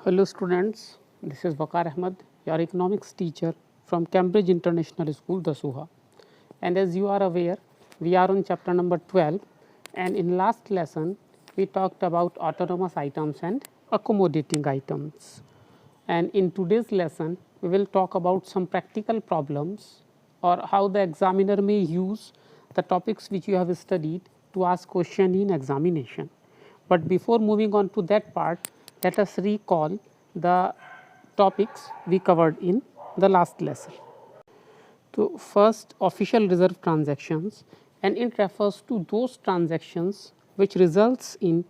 Hello students, this is Waqar Ahmed, your economics teacher from Cambridge International School, Dasuha. And as you are aware, we are on chapter number 12, and in last lesson we talked about autonomous items and accommodating items. And in today's lesson, we will talk about some practical problems or how the examiner may use the topics which you have studied to ask question in examination. But before moving on to that part, let us recall the topics we covered in the last lesson. So, first official reserve transactions, and it refers to those transactions which results in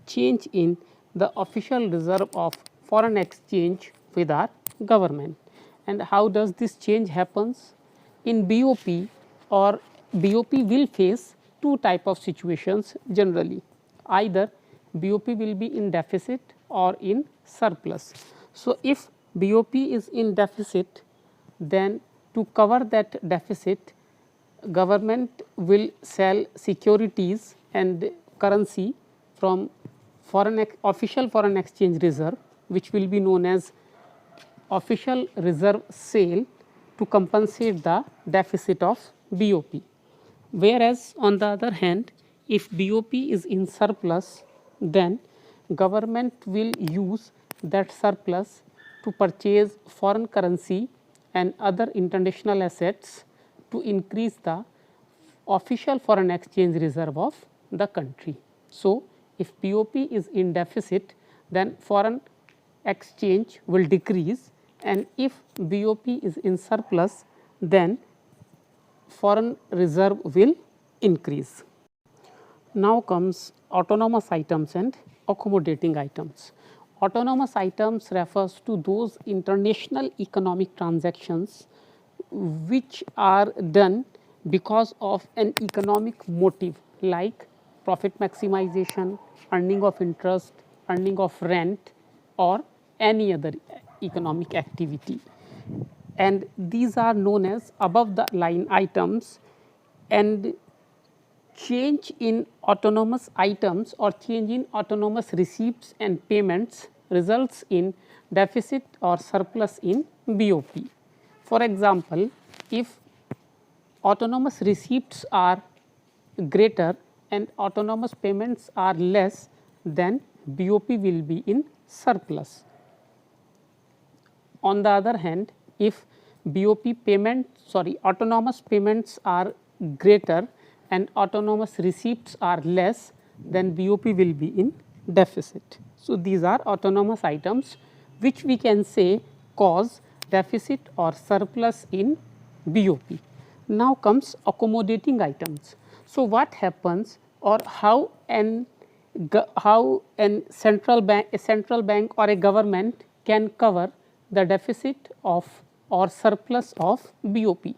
change in the official reserve of foreign exchange with our government. And how does this change happens? In BOP, or BOP will face two type of situations generally. Either BOP will be in deficit or in surplus. So, if BOP is in deficit, then to cover that deficit, government will sell securities and currency from official foreign exchange reserve, which will be known as official reserve sale, to compensate the deficit of BOP. Whereas on the other hand, if BOP is in surplus, then government will use that surplus to purchase foreign currency and other international assets to increase the official foreign exchange reserve of the country. So, if BOP is in deficit, then foreign exchange will decrease, and if BOP is in surplus, then foreign reserve will increase. Now comes autonomous items and accommodating items. Autonomous items refers to those international economic transactions which are done because of an economic motive, like profit maximization, earning of interest, earning of rent, or any other economic activity. And these are known as above the line items, and change in autonomous items or change in autonomous receipts and payments results in deficit or surplus in BOP. For example, if autonomous receipts are greater and autonomous payments are less, then BOP will be in surplus. On the other hand, if autonomous payments are greater and autonomous receipts are less, then BOP will be in deficit. So, these are autonomous items which we can say cause deficit or surplus in BOP. Now comes accommodating items. So, what happens, or how a central bank or a government can cover the deficit of or surplus of BOP?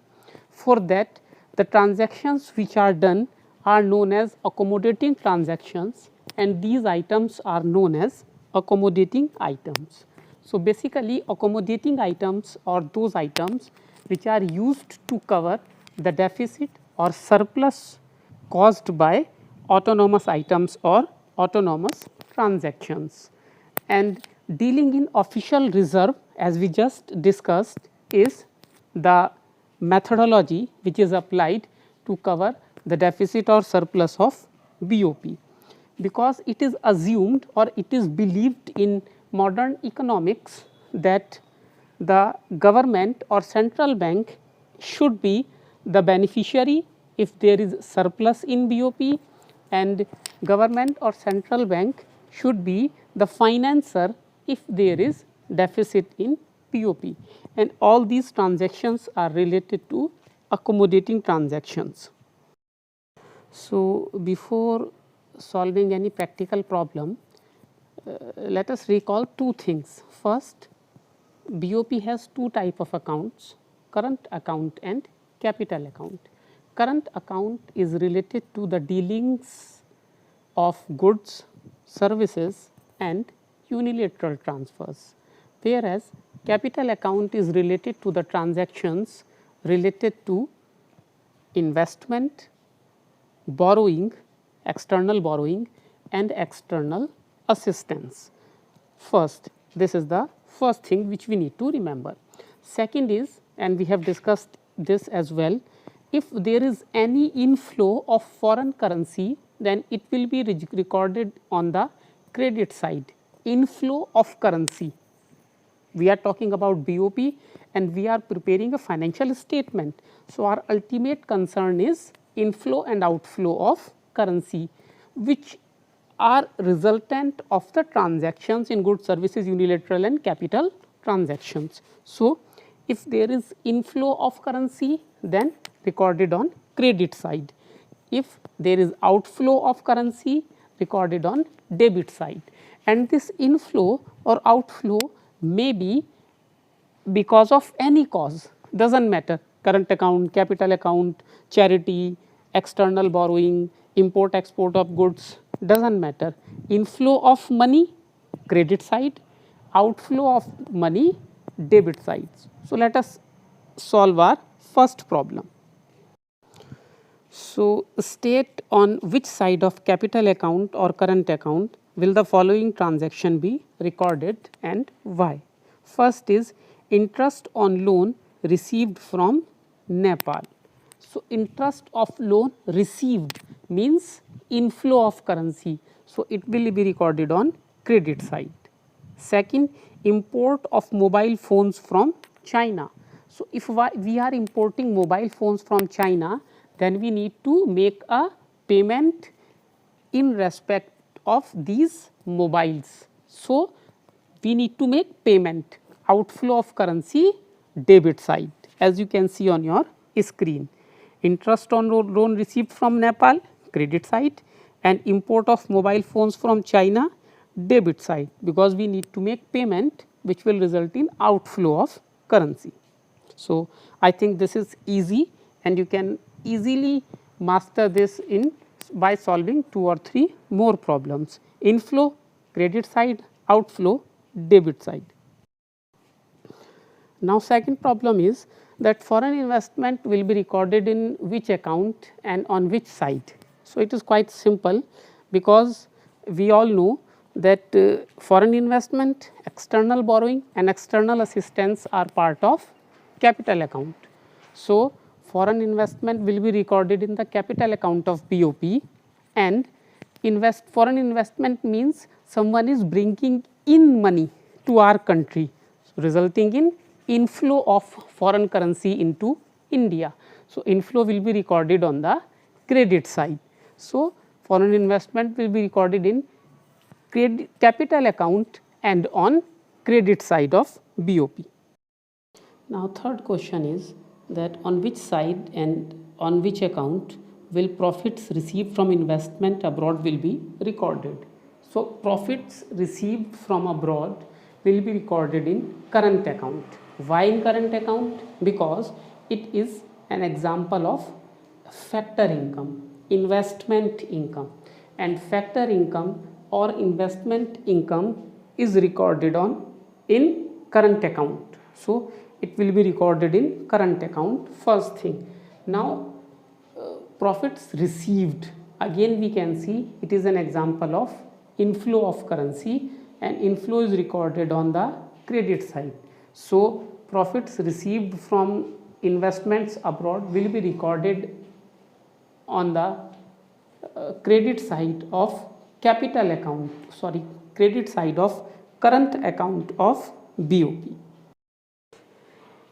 For that, the transactions which are done are known as accommodating transactions, and these items are known as accommodating items. So, basically accommodating items are those items which are used to cover the deficit or surplus caused by autonomous items or autonomous transactions. And dealing in official reserve, as we just discussed, is the methodology which is applied to cover the deficit or surplus of BOP, because it is assumed or it is believed in modern economics that the government or central bank should be the beneficiary if there is surplus in BOP, and government or central bank should be the financer if there is deficit in BOP, and all these transactions are related to accommodating transactions. So, before solving any practical problem, let us recall two things. First, BOP has two type of accounts: current account and capital account. Current account is related to the dealings of goods, services and unilateral transfers, whereas capital account is related to the transactions related to investment, borrowing, external borrowing and external assistance. First, This is the first thing which we need to remember. Second is, and we have discussed this as well, if there is any inflow of foreign currency, then it will be recorded on the credit side. Inflow of currency. We are talking about BOP and we are preparing a financial statement. So, our ultimate concern is inflow and outflow of currency, which are resultant of the transactions in goods, services, unilateral and capital transactions. So, if there is inflow of currency, then recorded on credit side. If there is outflow of currency, recorded on debit side. And this inflow or outflow may be because of any cause, does not matter, current account, capital account, charity, external borrowing, import export of goods, does not matter. Inflow of money, credit side, outflow of money, debit sides. So, let us solve our first problem. So, state on which side of capital account or current account will the following transaction be recorded and why. First is interest on loan received from Nepal. So, interest of loan received means inflow of currency. So, it will be recorded on credit side. Second, import of mobile phones from China. So, if we are importing mobile phones from China, then we need to make a payment in respect of these mobiles. So, we need to make payment, outflow of currency, debit side, as you can see on your screen. Interest on loan received from Nepal, credit side, and import of mobile phones from China, debit side, because we need to make payment which will result in outflow of currency. So, I think this is easy and you can easily master this in by solving 2 or 3 more problems: inflow, credit side, outflow, debit side. Now, second problem is that foreign investment will be recorded in which account and on which side. So, it is quite simple, because we all know that foreign investment, external borrowing and external assistance are part of capital account. So, foreign investment will be recorded in the capital account of BOP, and foreign investment means someone is bringing in money to our country, resulting in inflow of foreign currency into India. So, inflow will be recorded on the credit side. So, foreign investment will be recorded in capital account and on credit side of BOP. Now, third question is that on which side and on which account will profits received from investment abroad will be recorded. So, profits received from abroad will be recorded in current account. Why in current account? Because it is an example of factor income, investment income, and factor income or investment income is recorded in current account. So, it will be recorded in current account, first thing. Now, profits received, again we can see it is an example of inflow of currency, and inflow is recorded on the credit side. So, profits received from investments abroad will be recorded on the credit side of capital account, credit side of current account of BOP.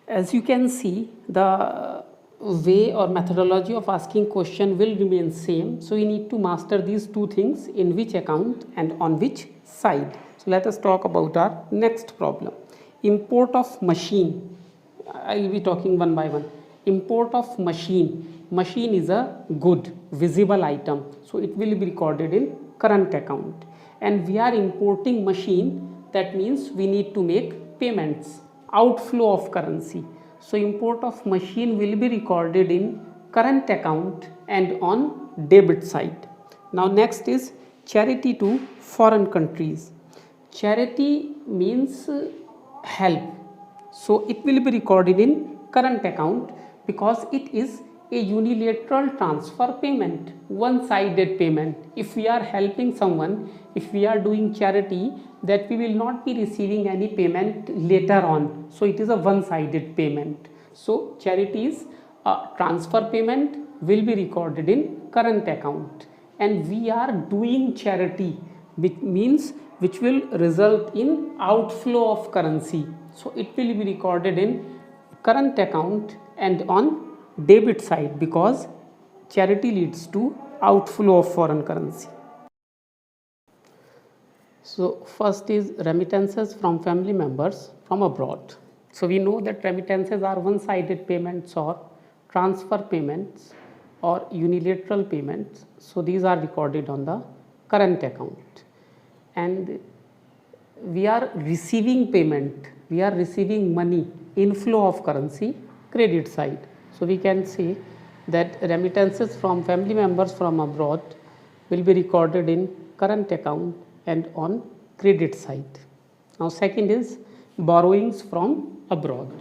As you can see, the way or methodology of asking question will remain same. So, we need to master these two things, in which account and on which side. So, let us talk about our next problem. Import of machine, I will be talking one by one. Import of machine, machine is a good visible item. So, it will be recorded in current account, and we are importing machine, that means we need to make payments, outflow of currency. So, import of machine will be recorded in current account and on debit side. Now, next is charity to foreign countries. Charity means help. So, it will be recorded in current account because it is a unilateral transfer payment, one-sided payment. If we are helping someone, if we are doing charity, that we will not be receiving any payment later on. So it is a one-sided payment. So charities transfer payment will be recorded in current account, and we are doing charity, which means which will result in outflow of currency. So it will be recorded in current account and on debit side, because charity leads to outflow of foreign currency. So first is remittances from family members from abroad. So we know that remittances are one-sided payments or transfer payments or unilateral payments. So these are recorded on the current account, and we are receiving payment, we are receiving money, inflow of currency, credit side. So we can say that remittances from family members from abroad will be recorded in current account and on credit side. Now second is borrowings from abroad,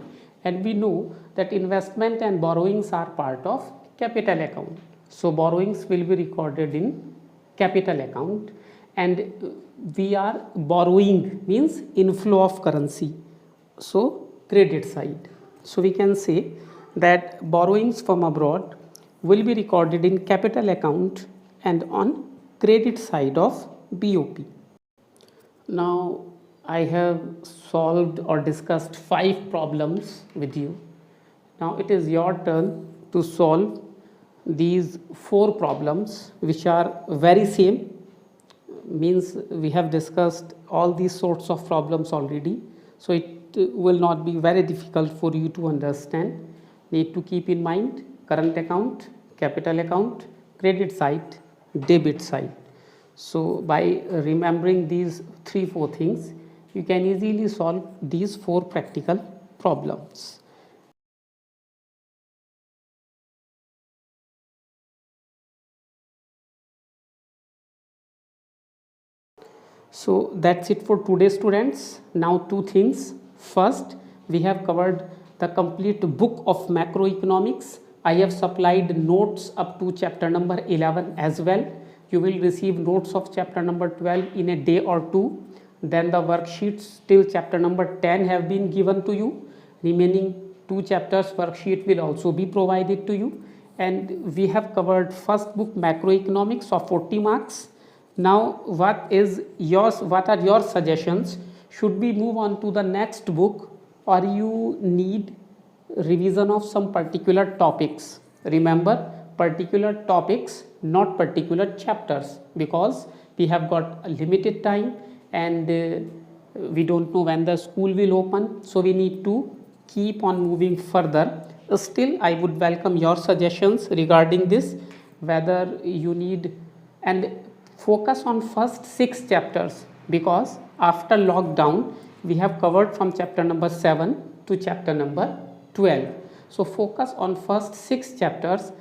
and we know that investment and borrowings are part of capital account. So borrowings will be recorded in capital account, and we are borrowing means inflow of currency, so credit side. So we can say that borrowings from abroad will be recorded in capital account and on credit side of BOP. Now I have solved or discussed 5 problems with you. Now it is your turn to solve these 4 problems, which are very same, means we have discussed all these sorts of problems already. So it will not be very difficult for you to understand. Need to keep in mind current account, capital account, credit side, debit side. So by remembering these 3-4 things, you can easily solve these 4 practical problems. So that's it for today, students. Now 2 things. First, we have covered the complete book of macroeconomics. I have supplied notes up to chapter number 11 as well. You will receive notes of chapter number 12 in a day or 2. Then the worksheets till chapter number 10 have been given to you. Remaining 2 chapters worksheet will also be provided to you. And we have covered first book macroeconomics of 40 marks. Now what are your suggestions? Should we move on to the next book, or you need revision of some particular topics? Remember, particular topics, not particular chapters, because we have got a limited time and we don't know when the school will open, so we need to keep on moving further. Still, I would welcome your suggestions regarding this, whether you need, and focus on first 6 chapters, because after lockdown we have covered from chapter number 7 to chapter number 12. So focus on first 6 chapters.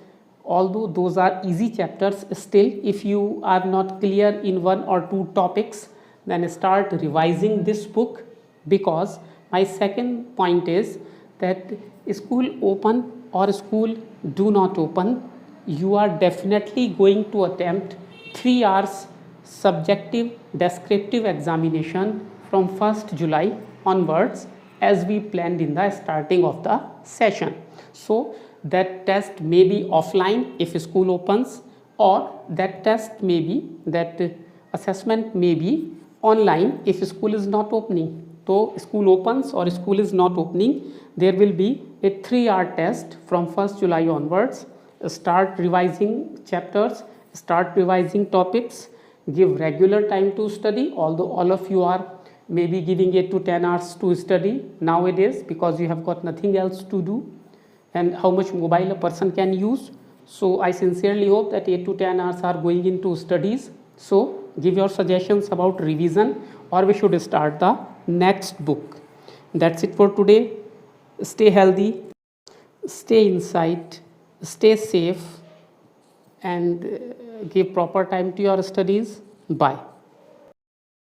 Although those are easy chapters, still if you are not clear in 1 or 2 topics, then start revising this book, because my second point is that school open or school do not open, you are definitely going to attempt 3 hours subjective descriptive examination from 1st July onwards, as we planned in the starting of the session. So that test may be offline if school opens, or that test may be, that assessment may be online if school is not opening. So school opens or school is not opening, there will be a 3-hour test from 1st July onwards. Start revising chapters, start revising topics, give regular time to study, although all of you are maybe giving 8 to 10 hours to study nowadays, because you have got nothing else to do, and how much mobile a person can use. So I sincerely hope that 8 to 10 hours are going into studies. So give your suggestions about revision, or we should start the next book. That's it for today. Stay healthy, stay inside, stay safe, and give proper time to your studies. Bye.